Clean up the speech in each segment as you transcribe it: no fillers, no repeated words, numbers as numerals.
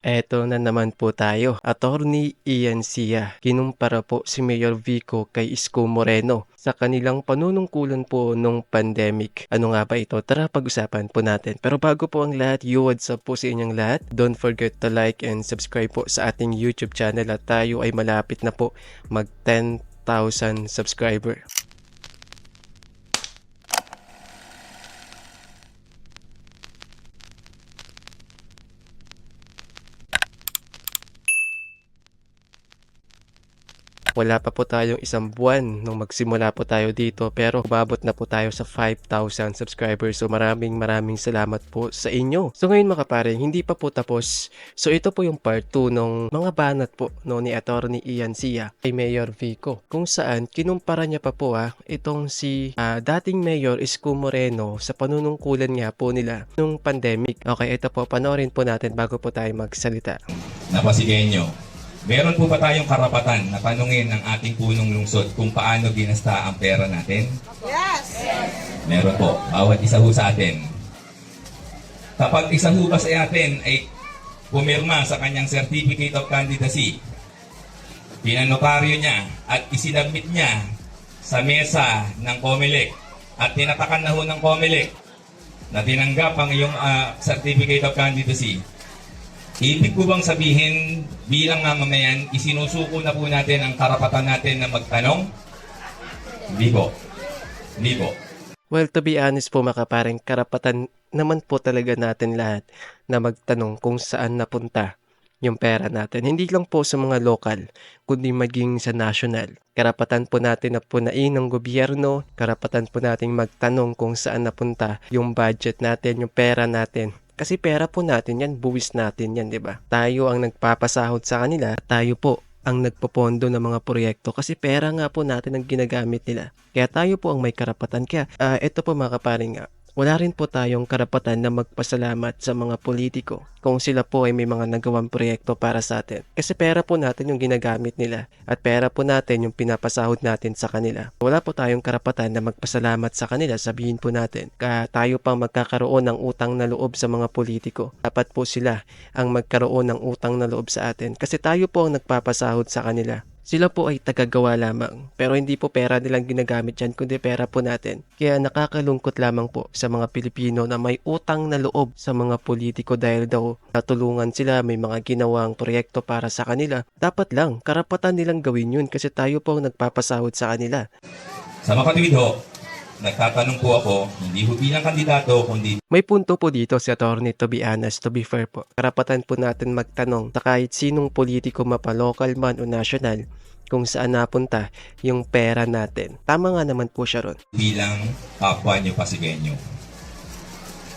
Eto na naman po tayo, Attorney Ian Sia. Kinumpara po si Mayor Vico kay Isko Moreno sa kanilang panunungkulan po nung pandemic. Ano nga ba ito? Tara pag-usapan po natin. Pero bago po ang lahat, what's up po sa inyong lahat? Don't forget to like and subscribe po sa ating YouTube channel at tayo ay malapit na po mag 10,000 subscriber. Wala pa po tayong isang buwan nung magsimula po tayo dito pero umabot na po tayo sa 5,000 subscribers. So maraming salamat po sa inyo. So ngayon mga pare, hindi pa po tapos. So ito po yung part 2 ng mga banat po ni Attorney Ian Sia kay Mayor Vico. Kung saan kinumpara niya pa po itong si dating Mayor Isko Moreno sa panunungkulan nga po nila nung pandemic. Okay, ito po, panoorin po natin bago po tayo magsalita. Napasigenyo. Meron po ba tayong karapatan na tanungin ng ating punong lungsod kung paano ginasta ang pera natin? Yes! Meron po. Bawat isa ho sa atin. Kapag isa ho ba sa atin ay pumirma sa kanyang Certificate of Candidacy, pinanotaryo niya at isinabmit niya sa mesa ng COMELEC at tinatakan na ho ng COMELEC na tinanggap ang iyong Certificate of Candidacy, ibig po bang sabihin bilang mamamayan, isinusuko na po natin ang karapatan natin na magtanong? Hindi po. Hindi po. Well, to be honest po mga kapareng, karapatan naman po talaga natin lahat na magtanong kung saan napunta yung pera natin. Hindi lang po sa mga lokal, kundi maging sa national. Karapatan po natin na punain ng gobyerno, karapatan po nating magtanong kung saan napunta yung budget natin, yung pera natin. Kasi pera po natin yan, buwis natin yan, di ba? Tayo ang nagpapasahod sa kanila, tayo po ang nagpopondo ng mga proyekto kasi pera nga po natin ang ginagamit nila. Kaya tayo po ang may karapatan. Kaya ito po mga kaparing wala rin po tayong karapatan na magpasalamat sa mga politiko kung sila po ay may mga nagawang proyekto para sa atin. Kasi pera po natin yung ginagamit nila at pera po natin yung pinapasahod natin sa kanila. Wala po tayong karapatan na magpasalamat sa kanila, sabihin po natin. Tayo pang magkakaroon ng utang na loob sa mga politiko. Dapat po sila ang magkaroon ng utang na loob sa atin kasi tayo po ang nagpapasahod sa kanila. Sila po ay tagagawa lamang, pero hindi po pera nilang ginagamit yan, kundi pera po natin. Kaya nakakalungkot lamang po sa mga Pilipino na may utang na loob sa mga politiko dahil daw natulungan sila, may mga ginawang proyekto para sa kanila. Dapat lang, karapatan nilang gawin yun kasi tayo po ang nagpapasahod sa kanila. Sa makatuwid ho, nagtatanong po ako, hindi ho bilang kandidato, kundi May punto po dito si Attorney, to be honest, to be fair po. Karapatan po natin magtanong sa kahit sinong politiko mapa-local man o national kung saan napunta yung pera natin. Tama nga naman po siya ron. bilang kapwa nyo Pasigenyo.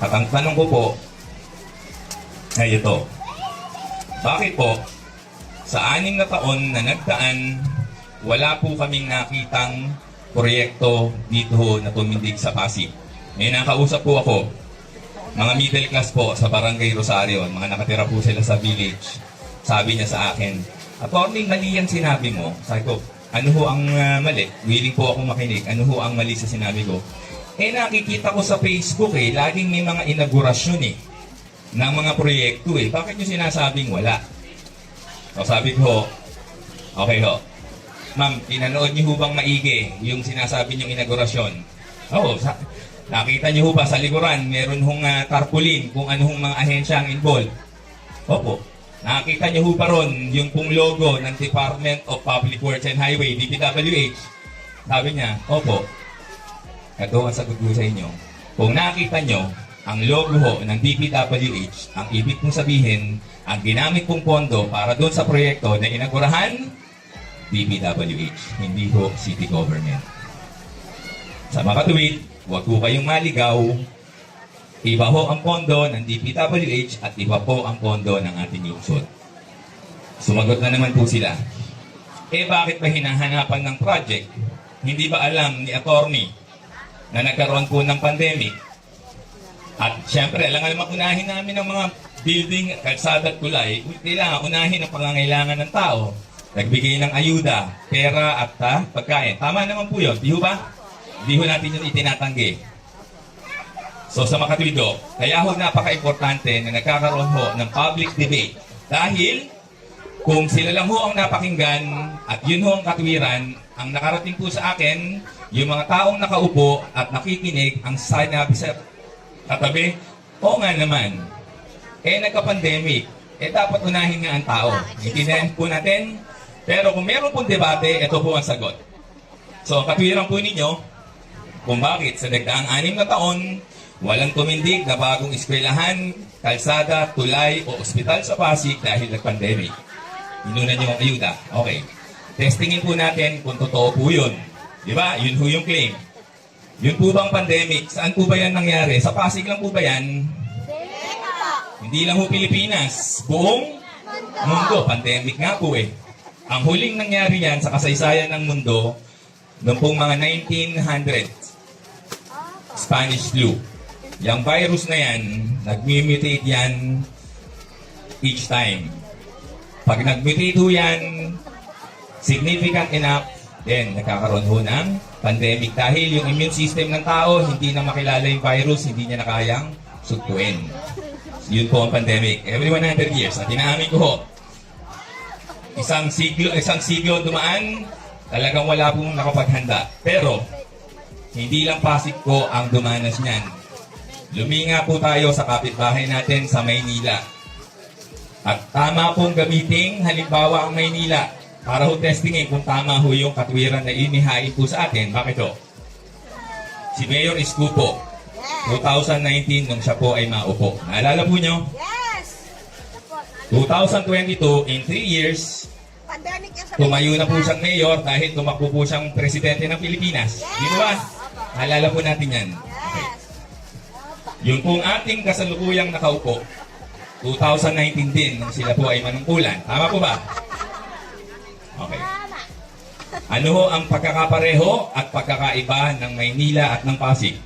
At ang tanong ko po ay ito. Bakit po sa 6 na taon na nagdaan, wala po kaming nakitang proyekto dito ho na tumindig sa Pasig? May nakausap po ako, mga middle class po sa Barangay Rosario, mga nakatira po sila sa village. Sabi niya sa akin, Attorney, mali yan sinabi mo. Sabi ko, ano ho ang mali? Willing po akong makinig. Ano ho ang mali sa sinabi ko? Nakikita ko sa Facebook laging may mga inaugurasyon ng mga proyekto Bakit nyo sinasabing wala? So sabi ko, okay ho. Ma'am, pinanood niyo ho bang maigi yung sinasabi niyong inaugurasyon? Oo, nakita niyo ho ba sa likuran, meron hong tarpaulin kung ano hong mga ahensya ang involved? Opo. Nakita niyo ho pa ron yung pong logo ng Department of Public Works and Highway, DPWH. Sabi niya, opo. Ito ang sagot ko sa inyo. Kung nakita niyo ang logo ho ng DPWH, ang ibig kong sabihin, ang ginamit pong pondo para doon sa proyekto na inagurahan, DPWH, hindi ho city government. Sa makatuwid, huwag po kayong maligaw. Iba ho ang pondo ng DPWH at iba po ang pondo ng ating lungsod. Sumagot na naman po sila. Bakit ba hinahanapan ng project? Hindi ba alam ni attorney na nagkaroon po ng pandemic? At syempre, alam unahin namin ng mga building, kalsada at tulay, kailangan unahin ang pangangailangan ng tao. Nagbigay ng ayuda, pera at pagkain. Tama naman po yun. Di ho ba? Di ho natin yun itinatanggi. So sa makatuwid ho, kaya ho napaka-importante na nagkakaroon ho ng public debate Dahil kung sila lang ho ang napakinggan at yun ho ang katwiran, ang nakarating po sa akin, yung mga taong nakaupo at nakikinig, ang sinabi sa katabi, oo nga naman, nagka-pandemic, dapat unahin nga ang tao. Intindihan po natin, pero kung meron pong debate, ito po ang sagot. So, ang katwiran po ninyo, kung bakit sa nagdaang 6 na taon, walang tumindig na bagong eskwelahan, kalsada, tulay o ospital sa Pasig dahil nag-pandemic. Inunan nyo ang ayuda. Okay. Testingin po natin kung totoo po yun. Di ba? Yun po yung claim. Yun po bang pandemic? Saan po ba yan nangyari? Sa Pasig lang po ba yan? Hindi lang po Pilipinas. Buong mundo. Pandemic nga po eh. Ang huling nangyari yan sa kasaysayan ng mundo noong pong mga 1900s. Spanish flu. Yung virus na yan, nag-mutate yan each time. Pag nag-mutate ho yan, significant enough, then nagkakaroon ho ng pandemic dahil yung immune system ng tao hindi na makilala yung virus, hindi niya na kayang sugpuin. Yun po ang pandemic. Every 100 years, at inaamin ko ho, isang siglo dumaan, talagang wala pong nakapaghanda. Pero, hindi lang Pasig po ang dumanas niyan. Luminga po tayo sa kapitbahay natin sa Maynila. At tama pong gamitin, halimbawa ang Maynila, para ho testingin kung tama ho yung katwiran na inihain po sa atin. Bakit ho? Si Mayor Escupo, 2019 nung siya po ay maupo. Naalala po nyo? Yes! 2022, in 3 years, Pandemic yan sa tumayo na po siyang mayor dahil tumakbo po siyang presidente ng Pilipinas. Di ba? Naalala po natin yan. Okay. Yung pong ating kasalukuyang nakaupo, 2019 din nung sila po ay manungkulan. Tama po ba? Okay. Ano ho ang pagkakapareho at pagkakaiba ng Maynila at ng Pasig?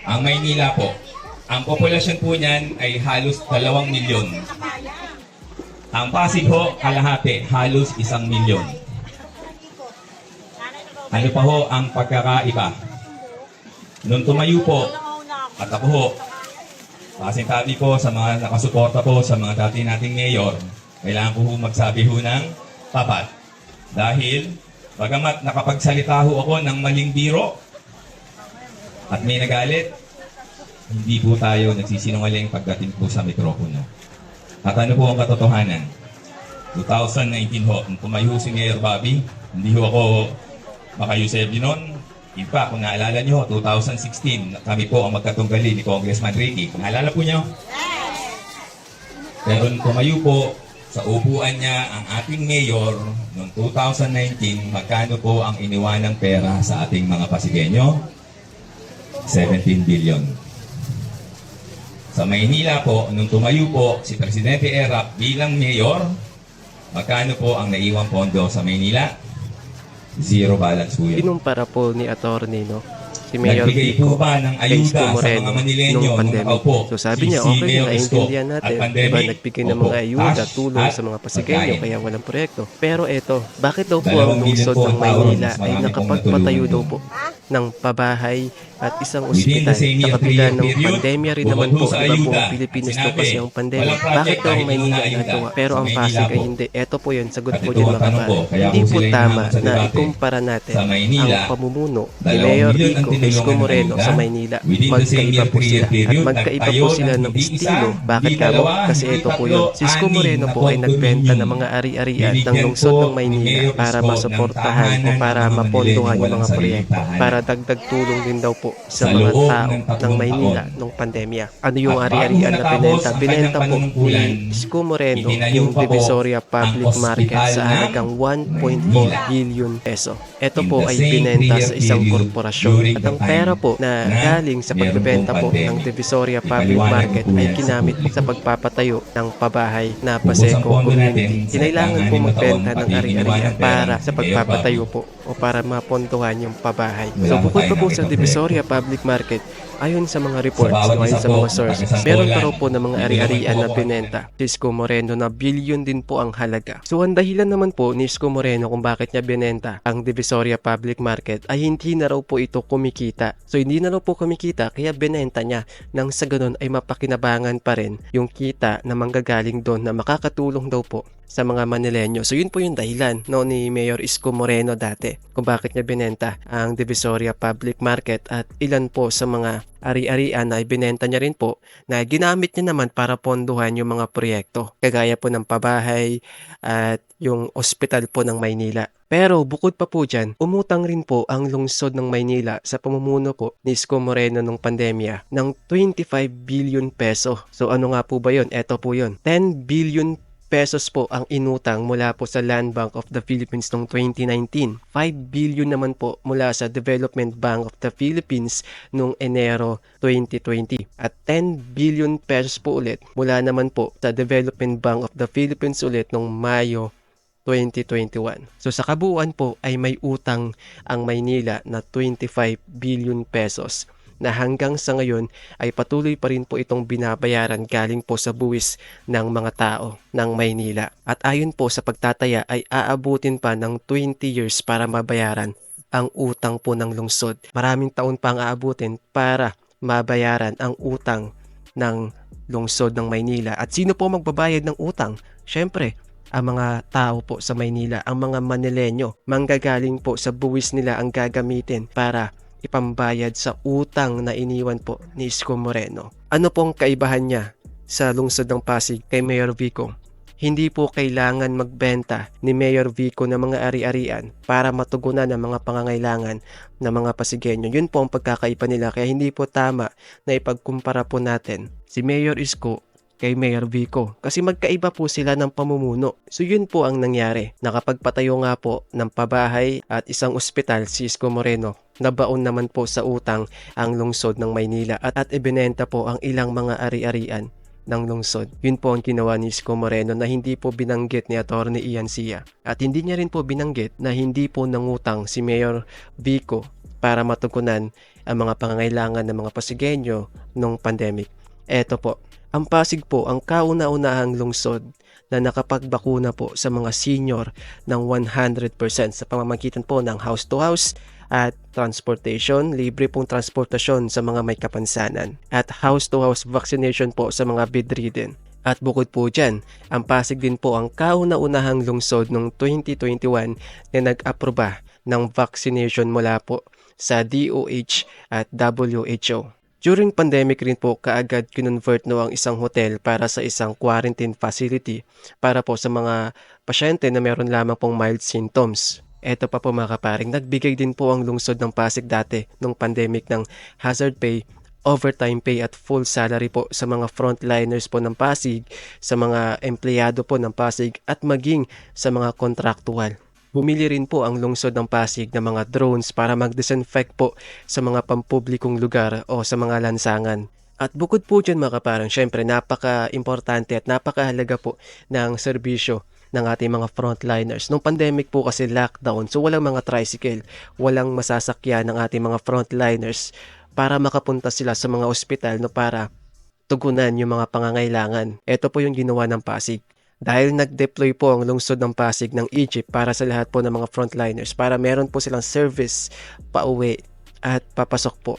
Ang Maynila po, ang populasyon po niyan ay halos 2 milyon. Ang Pasig ho, kalahati, halos 1 milyon. Ano pa ho ang pagkakaiba? Nung tumayo po, at ako ho, pasintabi po sa mga nakasuporta po sa mga dati nating mayor, kailangan po magsabi ho ng tapat. Dahil, bagamat nakapagsalita ho ako ng maling biro at may nagalit, hindi po tayo nagsisinungaling pagdating po sa mikropono. At ano po ang katotohanan? 2019 ho, nung tumayo si Mayor Bobby, hindi ho ako makayusebi noon. In fact, kung naalala nyo, 2016, kami po ang magkatunggali ni Congressman Ricky. Naalala po nyo? Pero nung tumayo po, sa upuan niya ang ating mayor noong 2019, magkano po ang iniwanang pera sa ating mga Pasigueño? 17 billion. Sa Maynila po, nung tumayo po si Presidente Erap bilang mayor, magkano po ang naiwang pondo sa Maynila? Zero balance po yun. Kinumpara po ni Atty. No? Si Mayor Nagbigay Vico po ba ng kay Isko ayuda sa Moreno mga Manileño nung nung pandemic. nakaupo? So sabi niya, okay, Mayor Isko naiintindihan at natin. Diba, pandemic? nagbigay ng Opo. mga ayuda, Cash, tulong cash, sa mga Pasigueño, pagkain. kaya walang proyekto. Pero eto, bakit daw po 2 ang million lungsod po ng ang tao, Maynila mas ay marami pong nakapagpatayo daw natulungan. po ng pabahay at isang Within ospital the same sa year, kabila 3-year ng period, pandemya rin naman bukod po, sa iba po ayuda, ang Pilipinas sinabi, to kasi ang pandemya. walang project Bakit daw kahit ang Maynila yung ayuda nagawa? Pero sa ang Maynila Pasig ay po. hindi. Eto po yun, sagot At po ito dyan ang mga tanong ko, kapatid. kaya Hindi kung po sila tama hinahamon sa na debate, ikumpara natin sa Maynila, ang pamumuno ni 2 Mayor million ang Vico tinulungan Isko ng Moreno ayuda. sa Maynila. Within the same Magkaiba year, po 3-year sila. At period, magkaiba nagtayo po sila ng ng hindi isa, estilo. Bakit hindi kamo? dalawa, Kasi hindi ito po tatlo, yun. Si Isko 6 Moreno na po ay nagbenta ng condominium. mga ari-arian ng Binigyan lungsod po ng ni Maynila Mayor para Isko ng masuportahan o tahanan para ng mga mapondohan yung walang mga sariling proyekto. tahanan. Para dagdag tulong din daw po sa Sa mga loob tao ng 3 ng Maynila taon. nung pandemya. Ano yung At ari-arian bago na natapos binenta? ang Binenta kanyang po panunungkulan, ni Isko Moreno itinayo yung pa po Divisoria Public ang Market ospital sa ng halagang 1.4 Maynila. billion peso. Ito In po the ay same binenta sa 3-year isang period korporasyon. during At the ang time pera po na na galing sa meron pagbebenta pong po ng pandemic. Divisoria Public Ipaliwanag Market ko po ay yan sa ginamit publiko. sa pagpapatayo ng pabahay na Ubus ang Paseco pondo natin Community. sa Kinailangan po pang-anim na magbenta taon, ng pati ari-arian iniwanan pera para ni sa Mayor pagpapatayo Bobby. po o para mapondohan yung pabahay. Wala So po bukod tayong pa po sa nakitang Divisoria Public Market, Ayon sa mga reports, bawat ayon isa sa po, mga sources, isang meron pa bulan, raw po ng mga bibigyan ari-arian po na ako binenta si Isko Moreno na bilyon din po ang halaga. So ang dahilan naman po ni Isko Moreno kung bakit niya binenta ang Divisoria Public Market ay hindi na raw po ito kumikita. So hindi na raw po kumikita kaya binenta niya nang sa ganun ay mapakinabangan pa rin yung kita na manggagaling doon na makakatulong daw po sa mga Manileño. So yun po yung dahilan ni Mayor Isko Moreno dati kung bakit niya binenta ang Divisoria Public Market at ilan po sa mga ari-arian na ibinenta niya rin po na ginamit niya naman para ponduhan yung mga proyekto kagaya po ng pabahay at yung ospital po ng Maynila. Pero bukod pa po dyan, umutang rin po ang lungsod ng Maynila sa pamumuno po ni Isko Moreno nung pandemya ng 25 billion peso. So ano nga po ba yun? Eto po yun. 10 billion pesos po ang inutang mula po sa Land Bank of the Philippines noong 2019. 5 billion naman po mula sa Development Bank of the Philippines noong Enero 2020. At 10 billion pesos po ulit mula naman po sa Development Bank of the Philippines ulit noong Mayo 2021. So sa kabuuan po ay may utang ang Maynila na 25 billion pesos na hanggang sa ngayon ay patuloy pa rin po itong binabayaran galing po sa buwis ng mga tao ng Maynila. At ayon po sa pagtataya ay aabutin pa ng 20 years para mabayaran ang utang po ng lungsod. Maraming taon pa ang aabutin para mabayaran ang utang ng lungsod ng Maynila. At sino po magbabayad ng utang? Syempre, ang mga tao po sa Maynila, ang mga Manileño, manggagaling po sa buwis nila ang gagamitin para ipambayad sa utang na iniwan po ni Isko Moreno. Ano pong kaibahan niya sa lungsod ng Pasig kay Mayor Vico? Hindi po kailangan magbenta ni Mayor Vico ng mga ari-arian para matugunan ang mga pangangailangan ng mga Pasigueño. Yun po ang pagkakaiba nila kaya hindi po tama na ipagkumpara po natin si Mayor Isko kay Mayor Vico kasi magkaiba po sila ng pamumuno. So yun po ang nangyari. Nakapagpatayo nga po ng pabahay at isang ospital si Isko Moreno. Nabaon naman po sa utang ang lungsod ng Maynila at ibinenta po ang ilang mga ari-arian ng lungsod. Yun po ang ginawa ni Isko Moreno na hindi po binanggit ni Atty. Ian Sia. At hindi niya rin po binanggit na hindi po nangutang si Mayor Vico para matugunan ang mga pangangailangan ng mga Pasigueño nung pandemic. Eto po, ang Pasig po ang kauna-unahang lungsod na nakapagbakuna po sa mga senior ng 100% sa pamamagitan po ng house-to-house at transportation, libre pong transportasyon sa mga may kapansanan at house-to-house vaccination po sa mga bedridden. At bukod po dyan, ang Pasig din po ang kauna-unahang lungsod noong 2021 na nag-aproba ng vaccination mula po sa DOH at WHO. During pandemic rin po kaagad kinonvert ang isang hotel para sa isang quarantine facility para po sa mga pasyente na meron lamang pong mild symptoms. Eto pa po mga kaparing, nagbigay din po ang lungsod ng Pasig dati nung pandemic ng hazard pay, overtime pay at full salary po sa mga frontliners po ng Pasig, sa mga empleyado po ng Pasig at maging sa mga kontraktual. Bumili rin po ang lungsod ng Pasig ng mga drones para mag-disinfect po sa mga pampublikong lugar o sa mga lansangan. At bukod po dyan mga kaparang, syempre napaka-importante at napakahalaga po ng serbisyo ng ating mga frontliners. Nung pandemic po kasi lockdown, so walang mga tricycle, walang masasakyan ng ating mga frontliners para makapunta sila sa mga ospital para tugunan yung mga pangangailangan. Ito po yung ginawa ng Pasig. Dahil nag-deploy po ang lungsod ng Pasig ng Egypt para sa lahat po ng mga frontliners para meron po silang service pauwi at papasok po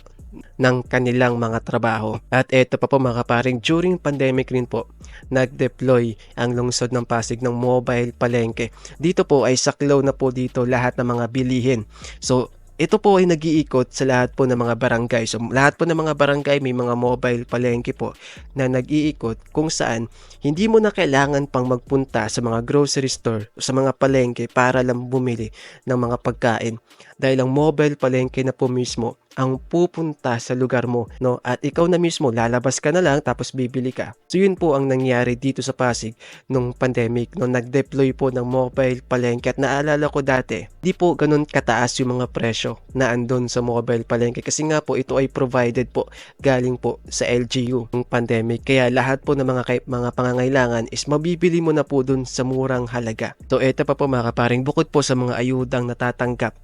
ng kanilang mga trabaho. At eto pa po mga kaparing, during pandemic rin po, nag-deploy ang lungsod ng Pasig ng mobile palengke. Dito po ay saklaw na po dito lahat ng mga bilihin. So, ito po ay nag-iikot sa lahat po ng mga barangay. So, lahat po ng mga barangay may mga mobile palengke po na nag-iikot kung saan hindi mo na kailangan pang magpunta sa mga grocery store o sa mga palengke para lang bumili ng mga pagkain. Dahil ang mobile palengke na po mismo ang pupunta sa lugar mo, no? At ikaw na mismo, lalabas ka na lang tapos bibili ka. So yun po ang nangyari dito sa Pasig nung pandemic, nung nag-deploy po ng mobile palengke. At naalala ko dati, di po ganun kataas yung mga presyo na andun sa mobile palengke kasi nga po ito ay provided po galing po sa LGU ng pandemic. Kaya lahat po ng mga pangangailangan is mabibili mo na po dun sa murang halaga. So ito pa po mga kaparing, bukod po sa mga ayudang natatanggap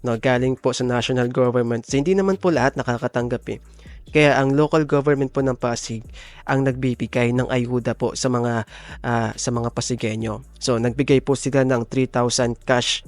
galing po sa national government. So, hindi naman po lahat nakakatanggap Kaya ang local government po ng Pasig ang nagbibigay ng ayuda po sa mga Pasigueño. So nagbigay po sila ng 3,000 cash